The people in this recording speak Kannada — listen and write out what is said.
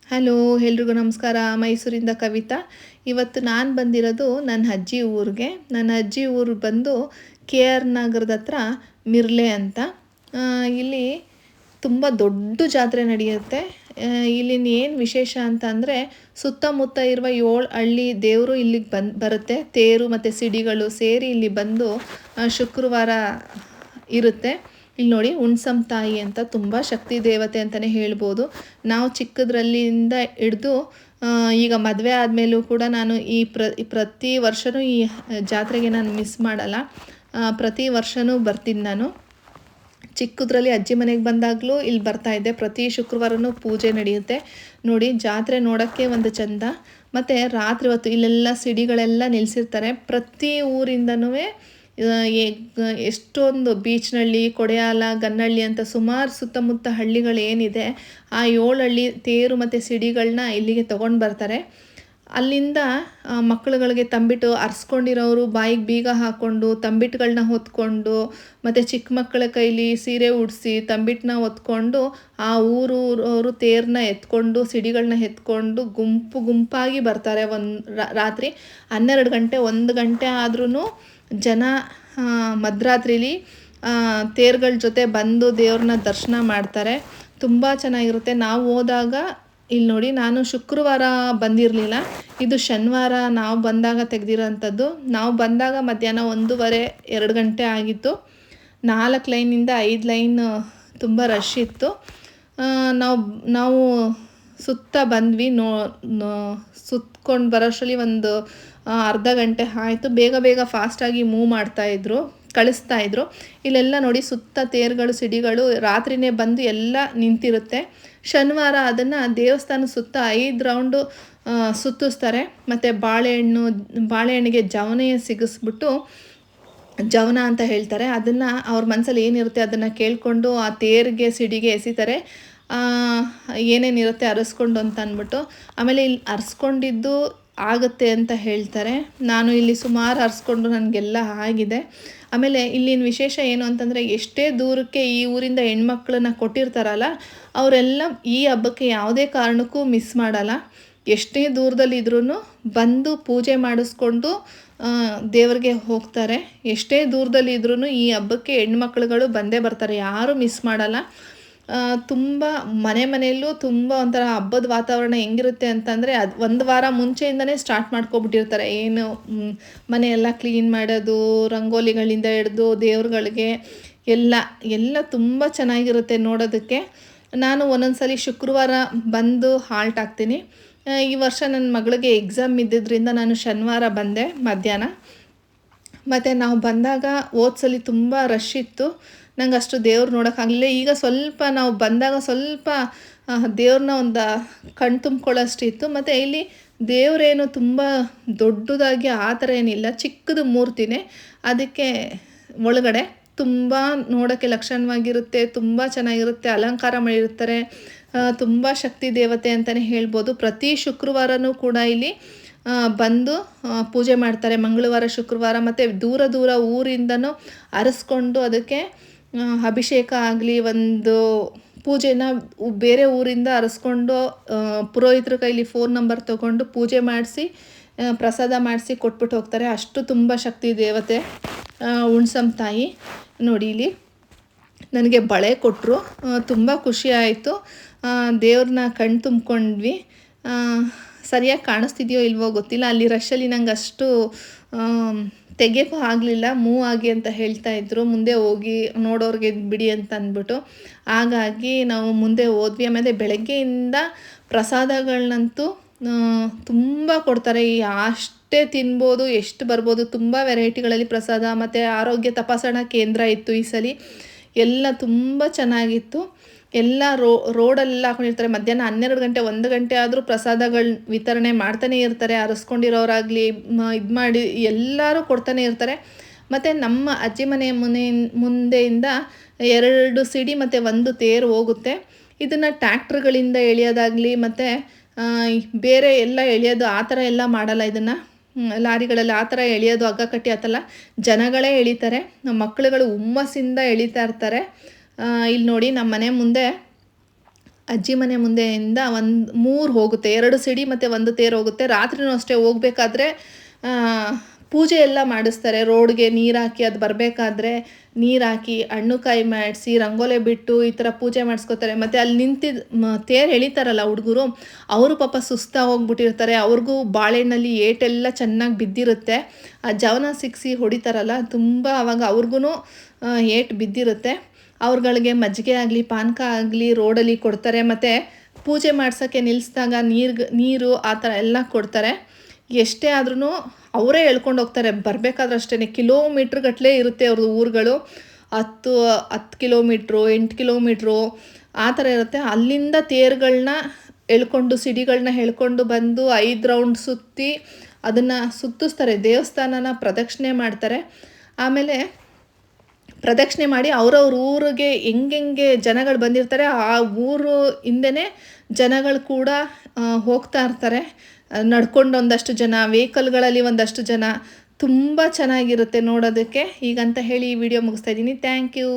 ಹಲೋ, ಎಲ್ರಿಗೂ ನಮಸ್ಕಾರ. ಮೈಸೂರಿಂದ ಕವಿತಾ. ಇವತ್ತು ನಾನು ಬಂದಿರೋದು ನನ್ನ ಅಜ್ಜಿ ಊರಿಗೆ. ನನ್ನ ಅಜ್ಜಿ ಊರು ಬಂದು ಕೆ ಆರ್ ನಗರದ ಹತ್ರ ಮಿರ್ಲೆ ಅಂತ. ಇಲ್ಲಿ ತುಂಬ ದೊಡ್ಡ ಜಾತ್ರೆ ನಡೆಯುತ್ತೆ. ಇಲ್ಲಿನ ಏನು ವಿಶೇಷ ಅಂತ ಅಂದರೆ, ಸುತ್ತಮುತ್ತ ಇರುವ 7 ಹಳ್ಳಿ ದೇವರು ಇಲ್ಲಿಗೆ ಬರುತ್ತೆ. ತೇರು ಮತ್ತು ಸಿಡಿಗಳು ಸೇರಿ ಇಲ್ಲಿ ಬಂದು ಶುಕ್ರವಾರ ಇರುತ್ತೆ. ಇಲ್ಲಿ ನೋಡಿ, ಹುಣ್ಸಮ್ ತಾಯಿ ಅಂತ ತುಂಬ ಶಕ್ತಿ ದೇವತೆ ಅಂತಲೇ ಹೇಳ್ಬೋದು. ನಾವು ಚಿಕ್ಕದ್ರಲ್ಲಿಂದ ಹಿಡಿದು ಈಗ ಮದುವೆ ಆದಮೇಲೂ ಕೂಡ ನಾನು ಪ್ರತಿ ವರ್ಷವೂ ಈ ಜಾತ್ರೆಗೆ ನಾನು ಮಿಸ್ ಮಾಡಲ್ಲ. ಪ್ರತಿ ವರ್ಷವೂ ಬರ್ತೀನಿ ನಾನು. ಚಿಕ್ಕದ್ರಲ್ಲಿ ಅಜ್ಜಿ ಮನೆಗೆ ಬಂದಾಗಲೂ ಇಲ್ಲಿ ಬರ್ತಾಯಿದ್ದೆ. ಪ್ರತಿ ಶುಕ್ರವಾರನೂ ಪೂಜೆ ನಡೆಯುತ್ತೆ. ನೋಡಿ, ಜಾತ್ರೆ ನೋಡೋಕ್ಕೆ ಒಂದು ಚಂದ. ಮತ್ತು ರಾತ್ರಿ ಹೊತ್ತು ಇಲ್ಲೆಲ್ಲ ಸಿಡಿಗಳೆಲ್ಲ ನಿಲ್ಲಿಸಿರ್ತಾರೆ. ಪ್ರತಿ ಊರಿಂದನೂ ಎಷ್ಟೊಂದು ಬೀಚ್ನಹಳ್ಳಿ, ಕೊಡೆಯಾಲ, ಗನ್ನಹಳ್ಳಿ ಅಂತ ಸುಮಾರು ಸುತ್ತಮುತ್ತ ಹಳ್ಳಿಗಳೇನಿದೆ, ಆ 7 ಹಳ್ಳಿ ತೇರು ಮತ್ತು ಸಿಡಿಗಳನ್ನ ಇಲ್ಲಿಗೆ ತೊಗೊಂಡು ಬರ್ತಾರೆ. ಅಲ್ಲಿಂದ ಮಕ್ಕಳುಗಳಿಗೆ ತಂಬಿಟ್ಟು ಅರ್ಸ್ಕೊಂಡಿರೋರು ಬಾಯಿಗೆ ಬೀಗ ಹಾಕ್ಕೊಂಡು ತಂಬಿಟ್ಟುಗಳನ್ನ ಹೊತ್ಕೊಂಡು, ಮತ್ತು ಚಿಕ್ಕ ಮಕ್ಕಳ ಕೈಲಿ ಸೀರೆ ಉಡಿಸಿ ತಂಬಿಟ್ಟನ್ನ ಹೊತ್ಕೊಂಡು ಆ ಊರವರು ತೇರನ್ನ ಎತ್ಕೊಂಡು ಸಿಡಿಗಳನ್ನ ಎತ್ಕೊಂಡು ಗುಂಪಾಗಿ ಬರ್ತಾರೆ. ರಾತ್ರಿ 12 ಗಂಟೆ 1 ಗಂಟೆ ಆದ್ರೂ ಜನ ಮಧ್ಯರಾತ್ರಿಲಿ ತೇರುಗಳ ಜೊತೆ ಬಂದು ದೇವ್ರನ್ನ ದರ್ಶನ ಮಾಡ್ತಾರೆ. ತುಂಬ ಚೆನ್ನಾಗಿರುತ್ತೆ. ನಾವು ಹೋದಾಗ ಇಲ್ಲಿ ನೋಡಿ, ನಾನು ಶುಕ್ರವಾರ ಬಂದಿರಲಿಲ್ಲ, ಇದು ಶನಿವಾರ ನಾವು ಬಂದಾಗ ತೆಗೆದಿರೋಂಥದ್ದು. ನಾವು ಬಂದಾಗ ಮಧ್ಯಾಹ್ನ 1:30-2 ಗಂಟೆ ಆಗಿತ್ತು. 4 ಲೈನಿಂದ 5 ಲೈನ್ ತುಂಬ ರಶ್ ಇತ್ತು. ನಾವು ಸುತ್ತ ಬಂದ್ವಿ. ಸುತ್ಕೊಂಡು ಬರೋಷ್ಟರಲ್ಲಿ ಒಂದು ಅರ್ಧ ಗಂಟೆ ಆಯಿತು. ಬೇಗ ಫಾಸ್ಟಾಗಿ ಮೂವ್ ಕಳಿಸ್ತಾಯಿದ್ರು. ಇಲ್ಲೆಲ್ಲ ನೋಡಿ, ಸುತ್ತ ತೇರುಗಳು ಸಿಡಿಗಳು ರಾತ್ರಿನೇ ಬಂದು ಎಲ್ಲ ನಿಂತಿರುತ್ತೆ. ಶನಿವಾರ ಅದನ್ನು ದೇವಸ್ಥಾನ ಸುತ್ತ 5 ರೌಂಡು ಸುತ್ತಿಸ್ತಾರೆ. ಮತ್ತು ಬಾಳೆಹಣ್ಣಿಗೆ ಜವನೆ ಸಿಗಿಸ್ಬಿಟ್ಟು, ಜವನ ಅಂತ ಹೇಳ್ತಾರೆ, ಅದನ್ನು ಅವ್ರ ಮನಸ್ಸಲ್ಲಿ ಏನಿರುತ್ತೆ ಅದನ್ನು ಕೇಳಿಕೊಂಡು ಆ ತೇರಿಗೆ ಸಿಡಿಗೆ ಎಸಿತಾರೆ. ಏನೇನಿರುತ್ತೆ ಅರಸ್ಕೊಂಡು ಅಂತ ಅಂದ್ಬಿಟ್ಟು. ಆಮೇಲೆ ಇಲ್ಲಿ ಅರಸ್ಕೊಂಡಿದ್ದು ಆಗುತ್ತೆ ಅಂತ ಹೇಳ್ತಾರೆ. ನಾನು ಇಲ್ಲಿ ಸುಮಾರು ಅರಸ್ಕೊಂಡು ನನಗೆಲ್ಲ ಆಗಿದೆ. ಆಮೇಲೆ ಇಲ್ಲಿನ ವಿಶೇಷ ಏನು ಅಂತಂದರೆ, ಎಷ್ಟೇ ದೂರಕ್ಕೆ ಈ ಊರಿಂದ ಹೆಣ್ಮಕ್ಳನ್ನ ಕೊಟ್ಟಿರ್ತಾರಲ್ಲ, ಅವರೆಲ್ಲ ಈ ಹಬ್ಬಕ್ಕೆ ಯಾವುದೇ ಕಾರಣಕ್ಕೂ ಮಿಸ್ ಮಾಡಲ್ಲ. ಎಷ್ಟೇ ದೂರದಲ್ಲಿದ್ರೂ ಬಂದು ಪೂಜೆ ಮಾಡಿಸ್ಕೊಂಡು ದೇವ್ರಿಗೆ ಹೋಗ್ತಾರೆ. ಎಷ್ಟೇ ದೂರದಲ್ಲಿದ್ರೂ ಈ ಹಬ್ಬಕ್ಕೆ ಹೆಣ್ಮಕ್ಳುಗಳು ಬಂದೇ ಬರ್ತಾರೆ, ಯಾರೂ ಮಿಸ್ ಮಾಡಲ್ಲ. ತುಂಬ ಮನೆಯಲ್ಲೂ ತುಂಬ ಒಂಥರ ಹಬ್ಬದ ವಾತಾವರಣ ಹೆಂಗಿರುತ್ತೆ ಅಂತಂದರೆ, ಅದು 1 ವಾರ ಮುಂಚೆಯಿಂದನೇ ಸ್ಟಾರ್ಟ್ ಮಾಡ್ಕೊಬಿಟ್ಟಿರ್ತಾರೆ. ಏನು ಮನೆಯೆಲ್ಲ ಕ್ಲೀನ್ ಮಾಡೋದು, ರಂಗೋಲಿಗಳಿಂದ ಹಿಡ್ದು ದೇವ್ರುಗಳಿಗೆ ಎಲ್ಲ ತುಂಬ ಚೆನ್ನಾಗಿರುತ್ತೆ ನೋಡೋದಕ್ಕೆ. ನಾನು ಒಂದೊಂದ್ಸಲಿ ಶುಕ್ರವಾರ ಬಂದು ಹಾಲ್ಟ್ ಆಗ್ತೀನಿ. ಈ ವರ್ಷ ನನ್ನ ಮಗಳಿಗೆ ಎಕ್ಸಾಮ್ ಇದ್ದಿದ್ದರಿಂದ ನಾನು ಶನಿವಾರ ಬಂದೆ ಮಧ್ಯಾಹ್ನ. ಮತ್ತು ನಾವು ಬಂದಾಗ ಹೋದ್ಸಲಿ ತುಂಬ ರಶ್ ಇತ್ತು. ನಂಗೆ ಅಷ್ಟು ದೇವ್ರು ನೋಡೋಕ್ಕಾಗಲಿಲ್ಲ. ಈಗ ಸ್ವಲ್ಪ ನಾವು ಬಂದಾಗ ಸ್ವಲ್ಪ ದೇವ್ರನ್ನ ಒಂದು ಕಣ್ ತುಂಬ್ಕೊಳ್ಳೋಷ್ಟಿತ್ತು. ಮತ್ತು ಇಲ್ಲಿ ದೇವರೇನು ತುಂಬ ದೊಡ್ಡದಾಗಿ ಆ ಥರ ಏನಿಲ್ಲ, ಚಿಕ್ಕದು ಮೂರ್ತಿನೇ. ಅದಕ್ಕೆ ಒಳಗಡೆ ತುಂಬ ನೋಡೋಕ್ಕೆ ಲಕ್ಷಣವಾಗಿರುತ್ತೆ, ತುಂಬ ಚೆನ್ನಾಗಿರುತ್ತೆ, ಅಲಂಕಾರ ಮಾಡಿರ್ತಾರೆ. ತುಂಬ ಶಕ್ತಿ ದೇವತೆ ಅಂತಲೇ ಹೇಳ್ಬೋದು. ಪ್ರತಿ ಶುಕ್ರವಾರನೂ ಕೂಡ ಇಲ್ಲಿ ಬಂದು ಪೂಜೆ ಮಾಡ್ತಾರೆ. ಮಂಗಳವಾರ, ಶುಕ್ರವಾರ. ಮತ್ತು ದೂರ ಊರಿಂದನೂ ಅರಸ್ಕೊಂಡು ಅದಕ್ಕೆ ಅಭಿಷೇಕ ಆಗಲಿ, ಒಂದು ಪೂಜೆನ ಬೇರೆ ಊರಿಂದ ಅರಸ್ಕೊಂಡು ಪುರೋಹಿತರ ಕೈಲಿ ಫೋನ್ ನಂಬರ್ ತೊಗೊಂಡು ಪೂಜೆ ಮಾಡಿಸಿ ಪ್ರಸಾದ ಮಾಡಿಸಿ ಕೊಟ್ಬಿಟ್ಟು ಹೋಗ್ತಾರೆ. ಅಷ್ಟು ತುಂಬ ಶಕ್ತಿ ದೇವತೆ ಹುಣ್ಸಮ್ ತಾಯಿ. ನೋಡಿ, ಇಲ್ಲಿ ನನಗೆ ಬಳೆ ಕೊಟ್ಟರು. ತುಂಬ ಖುಷಿ ಆಯಿತು. ದೇವ್ರನ್ನ ಕಣ್ ತುಂಬ್ಕೊಂಡ್ವಿ. ಸರಿಯಾಗಿ ಕಾಣಿಸ್ತಿದೆಯೋ ಇಲ್ವೋ ಗೊತ್ತಿಲ್ಲ. ಅಲ್ಲಿ ರಶಲ್ಲಿ ನಂಗೆ ಅಷ್ಟು ತೆಗೆಯೋಕ್ಕೂ ಆಗಲಿಲ್ಲ. ಮೂವ್ ಆಗಿ ಅಂತ ಹೇಳ್ತಾಯಿದ್ರು, ಮುಂದೆ ಹೋಗಿ ನೋಡೋರಿಗೆ ಬಿಡಿ ಅಂತ ಅಂದ್ಬಿಟ್ಟು. ಹಾಗಾಗಿ ನಾವು ಮುಂದೆ ಹೋದ್ವಿ. ಆಮೇಲೆ ಬೆಳಗ್ಗೆಯಿಂದ ಪ್ರಸಾದಗಳನ್ನಂತೂ ತುಂಬ ಕೊಡ್ತಾರೆ. ಅಷ್ಟೇ ತಿನ್ಬೋದು, ಎಷ್ಟು ಬರ್ಬೋದು. ತುಂಬ ವೆರೈಟಿಗಳಲ್ಲಿ ಪ್ರಸಾದ. ಮತ್ತು ಆರೋಗ್ಯ ತಪಾಸಣಾ ಕೇಂದ್ರ ಇತ್ತು ಈ ಸಲ. ಎಲ್ಲ ತುಂಬ ಚೆನ್ನಾಗಿತ್ತು. ಎಲ್ಲ ರೋಡಲ್ಲೆಲ್ಲ ಹಾಕೊಂಡಿರ್ತಾರೆ. ಮಧ್ಯಾಹ್ನ 12 ಗಂಟೆ 1 ಗಂಟೆ ಆದರೂ ಪ್ರಸಾದಗಳು ವಿತರಣೆ ಮಾಡ್ತಾನೆ ಇರ್ತಾರೆ. ಅರಸ್ಕೊಂಡಿರೋರಾಗಲಿ ಇದು ಮಾಡಿ ಎಲ್ಲರೂ ಕೊಡ್ತಾನೆ ಇರ್ತಾರೆ. ಮತ್ತು ನಮ್ಮ ಅಜ್ಜಿ ಮನೆ ಮುಂದೆಯಿಂದ 2 ಸಿಡಿ ಮತ್ತು 1 ತೇರು ಹೋಗುತ್ತೆ. ಇದನ್ನು ಟ್ಯಾಕ್ಟ್ರುಗಳಿಂದ ಎಳೆಯೋದಾಗಲಿ ಮತ್ತು ಬೇರೆ ಎಲ್ಲ ಎಳೆಯೋದು ಆ ಥರ ಎಲ್ಲ ಮಾಡಲ್ಲ. ಇದನ್ನು ಲಾರಿಗಳಲ್ಲಿ ಆ ಥರ ಎಳೆಯೋದು, ಹಗ್ಗ ಕಟ್ಟಿ ಆತಲ್ಲ, ಜನಗಳೇ ಎಳಿತಾರೆ. ಮಕ್ಕಳುಗಳು ಹುಮ್ಮಸ್ಸಿಂದ ಎಳಿತಾ ಇರ್ತಾರೆ. ಇಲ್ಲಿ ನೋಡಿ, ನಮ್ಮ ಮನೆ ಮುಂದೆ ಅಜ್ಜಿ ಮನೆ ಮುಂದೆಯಿಂದ 3 ಹೋಗುತ್ತೆ, 2 ಸಿಡಿ ಮತ್ತು 1 ತೇರು ಹೋಗುತ್ತೆ. ರಾತ್ರಿನೂ ಅಷ್ಟೇ ಹೋಗ್ಬೇಕಾದ್ರೆ ಪೂಜೆ ಎಲ್ಲ ಮಾಡಿಸ್ತಾರೆ. ರೋಡ್ಗೆ ನೀರು ಹಾಕಿ ಅದು ಬರಬೇಕಾದ್ರೆ ನೀರು ಹಾಕಿ ಹಣ್ಣು ಕಾಯಿ ಮಾಡಿಸಿ ರಂಗೋಲೆ ಬಿಟ್ಟು ಈ ಥರ ಪೂಜೆ ಮಾಡಿಸ್ಕೋತಾರೆ. ಮತ್ತು ಅಲ್ಲಿ ನಿಂತಿದ್ದು ತೇರು ಎಳಿತಾರಲ್ಲ ಹುಡುಗರು, ಅವರು ಪಾಪ ಸುಸ್ತಾಗಿ ಹೋಗ್ಬಿಟ್ಟಿರ್ತಾರೆ. ಅವ್ರಿಗೂ ಬಾಳೆಹಣ್ಣಲ್ಲಿ ಏಟೆಲ್ಲ ಚೆನ್ನಾಗಿ ಬಿದ್ದಿರುತ್ತೆ. ಆ ಜವನ ಸಿಕ್ಕಿಸಿ ಹೊಡಿತಾರಲ್ಲ, ತುಂಬ ಆವಾಗ ಅವ್ರಿಗೂ ಏಟು ಬಿದ್ದಿರುತ್ತೆ. ಅವ್ರುಗಳಿಗೆ ಮಜ್ಜಿಗೆ ಆಗಲಿ ಪಾನಕ ಆಗಲಿ ರೋಡಲ್ಲಿ ಕೊಡ್ತಾರೆ. ಮತ್ತು ಪೂಜೆ ಮಾಡ್ಸೋಕ್ಕೆ ನಿಲ್ಲಿಸಿದಾಗ ನೀರು ಆ ಥರ ಎಲ್ಲ ಕೊಡ್ತಾರೆ. ಎಷ್ಟೇ ಆದ್ರೂ ಅವರೇ ಹೇಳ್ಕೊಂಡು ಹೋಗ್ತಾರೆ. ಬರಬೇಕಾದ್ರೆ ಅಷ್ಟೇ ಕಿಲೋಮೀಟ್ರ್ ಗಟ್ಟಲೆ ಇರುತ್ತೆ ಅವ್ರದ್ದು ಊರುಗಳು. 10 ಕಿಲೋಮೀಟ್ರು 8 ಕಿಲೋಮೀಟ್ರು ಆ ಥರ ಇರುತ್ತೆ. ಅಲ್ಲಿಂದ ತೇರುಗಳನ್ನ ಎಳ್ಕೊಂಡು ಸಿಡಿಗಳನ್ನ ಎಳ್ಕೊಂಡು ಬಂದು 5 ರೌಂಡ್ ಸುತ್ತಿ ಅದನ್ನು ಸುತ್ತಿಸ್ತಾರೆ. ದೇವಸ್ಥಾನನ ಪ್ರದಕ್ಷಿಣೆ ಮಾಡ್ತಾರೆ. ಆಮೇಲೆ ಪ್ರದಕ್ಷಿಣೆ ಮಾಡಿ ಅವ್ರವ್ರ ಊರಿಗೆ ಹೆಂಗೆ ಜನಗಳು ಬಂದಿರ್ತಾರೆ ಆ ಊರು ಹಿಂದೆನೇ ಜನಗಳು ಕೂಡ ಹೋಗ್ತಾ ಇರ್ತಾರೆ ನಡ್ಕೊಂಡು. ಒಂದಷ್ಟು ಜನ ವೆಹಿಕಲ್ಗಳಲ್ಲಿ, ಒಂದಷ್ಟು ಜನ. ತುಂಬ ಚೆನ್ನಾಗಿರುತ್ತೆ ನೋಡೋದಕ್ಕೆ. ಹೀಗಂತ ಹೇಳಿ ಈ ವಿಡಿಯೋ ಮುಗಿಸ್ತಾ ಇದ್ದೀನಿ. Thank you.